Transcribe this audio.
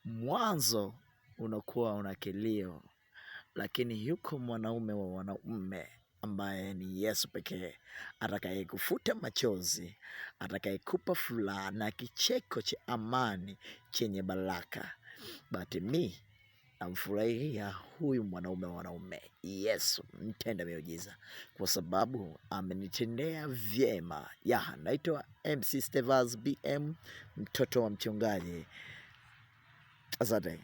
Mwanzo unakuwa una kilio, lakini yuko mwanaume wa wanaume ambaye ni Yesu pekee, atakayekufuta machozi, atakayekupa furaha na kicheko cha amani chenye baraka. But me, namfurahia huyu mwanaume wa wanaume, Yesu mtenda miujiza, kwa sababu amenitendea vyema. Naitwa MC Stevas BM, mtoto wa mchungaji. Asante.